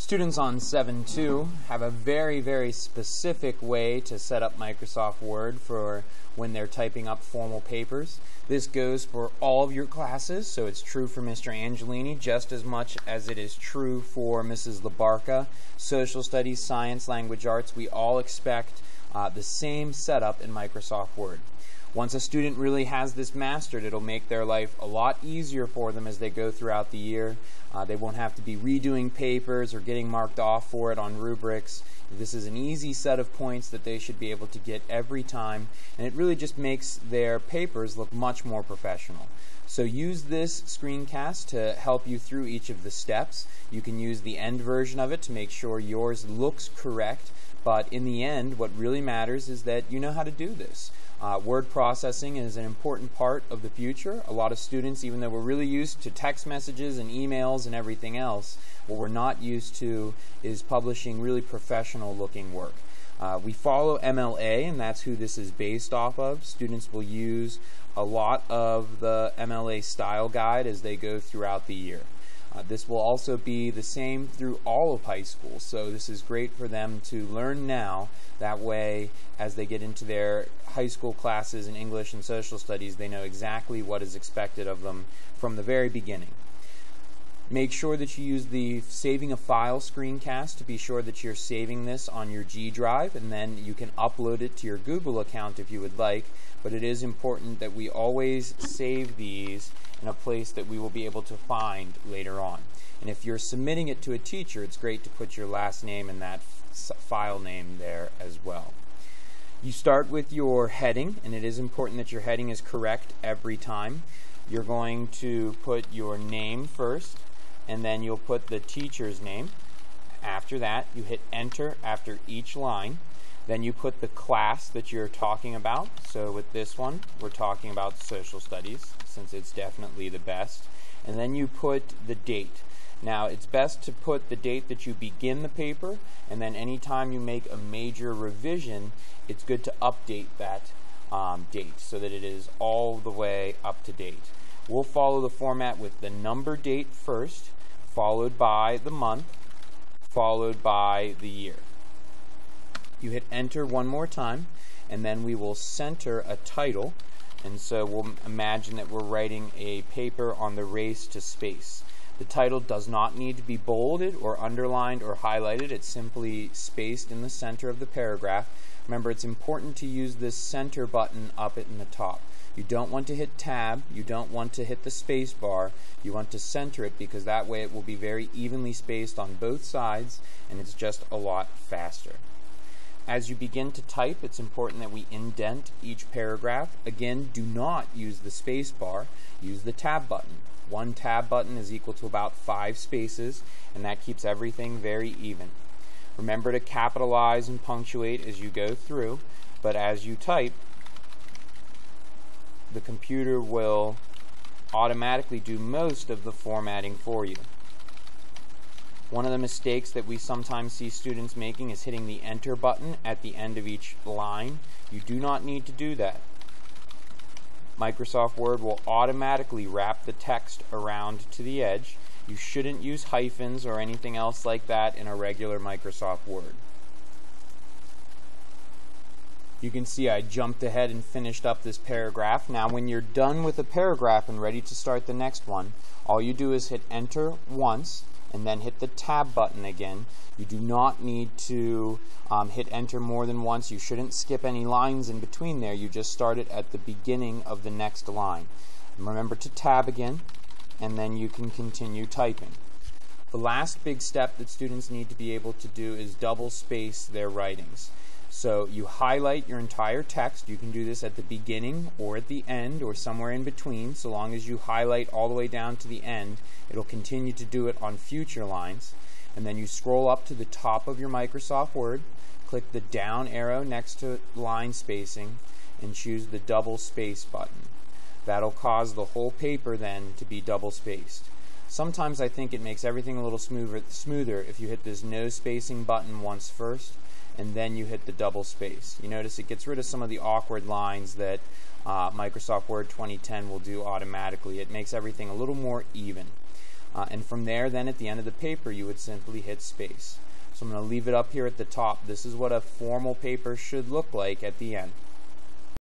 Students on 7.2 have a very specific way to set up Microsoft Word for when they're typing up formal papers. This goes for all of your classes, so it's true for Mr. Angelini just as much as it is true for Mrs. LaBarca. Social Studies, Science, Language Arts, we all expect the same setup in Microsoft Word. Once a student really has this mastered, it'll make their life a lot easier for them as they go throughout the year. They won't have to be redoing papers or getting marked off for it on rubrics. This is an easy set of points that they should be able to get every time, and it really just makes their papers look much more professional. So use this screencast to help you through each of the steps. You can use the end version of it to make sure yours looks correct, but in the end, what really matters is that you know how to do this. Word processing is an important part of the future. A lot of students, even though we're really used to text messages and emails and everything else, what we're not used to is publishing really professional looking work. We follow MLA, and that's who this is based off of. Students will use a lot of the MLA style guide as they go throughout the year. This will also be the same through all of high school, so this is great for them to learn now. That way, as they get into their high school classes in English and social studies, they know exactly what is expected of them from the very beginning. Make sure that you use the saving a file screencast to be sure that you're saving this on your G drive, and then you can upload it to your Google account if you would like, but it is important that we always save these in a place that we will be able to find later on. And if you're submitting it to a teacher, it's great to put your last name in that file name there as well. You start with your heading, and it is important that your heading is correct every time. You're going to put your name first, and then you'll put the teacher's name. After that, you hit enter after each line. Then you put the class that you're talking about. So with this one, we're talking about social studies, since it's definitely the best. And then you put the date. Now, it's best to put the date that you begin the paper, and then anytime you make a major revision, it's good to update that date so that it is all the way up to date. We'll follow the format with the number date first, followed by the month, followed by the year. You hit enter one more time, and then we will center a title. And so we'll imagine that we're writing a paper on the race to space. The title does not need to be bolded or underlined or highlighted. It's simply spaced in the center of the paragraph. Remember, it's important to use this center button up in the top. You don't want to hit tab, you don't want to hit the space bar, you want to center it because that way it will be very evenly spaced on both sides and it's just a lot faster. As you begin to type, it's important that we indent each paragraph. Again, do not use the space bar, use the tab button. One tab button is equal to about 5 spaces, and that keeps everything very even. Remember to capitalize and punctuate as you go through, but as you type, the computer will automatically do most of the formatting for you. One of the mistakes that we sometimes see students making is hitting the enter button at the end of each line. You do not need to do that. Microsoft Word will automatically wrap the text around to the edge. You shouldn't use hyphens or anything else like that in a regular Microsoft Word. You can see I jumped ahead and finished up this paragraph. Now when you're done with a paragraph and ready to start the next one, all you do is hit enter once and then hit the tab button again. You do not need to hit enter more than once. You shouldn't skip any lines in between there. You just start it at the beginning of the next line. And remember to tab again, and then you can continue typing. The last big step that students need to be able to do is double space their writings. So you highlight your entire text. You can do this at the beginning or at the end or somewhere in between. So long as you highlight all the way down to the end, it'll continue to do it on future lines. And then you scroll up to the top of your Microsoft Word, click the down arrow next to line spacing, and choose the double space button. That'll cause the whole paper then to be double spaced. Sometimes I think it makes everything a little smoother if you hit this no spacing button once first, and then you hit the double space. You notice it gets rid of some of the awkward lines that Microsoft Word 2010 will do automatically. It makes everything a little more even. And from there, then at the end of the paper, you would simply hit space. So I'm going to leave it up here at the top. This is what a formal paper should look like at the end.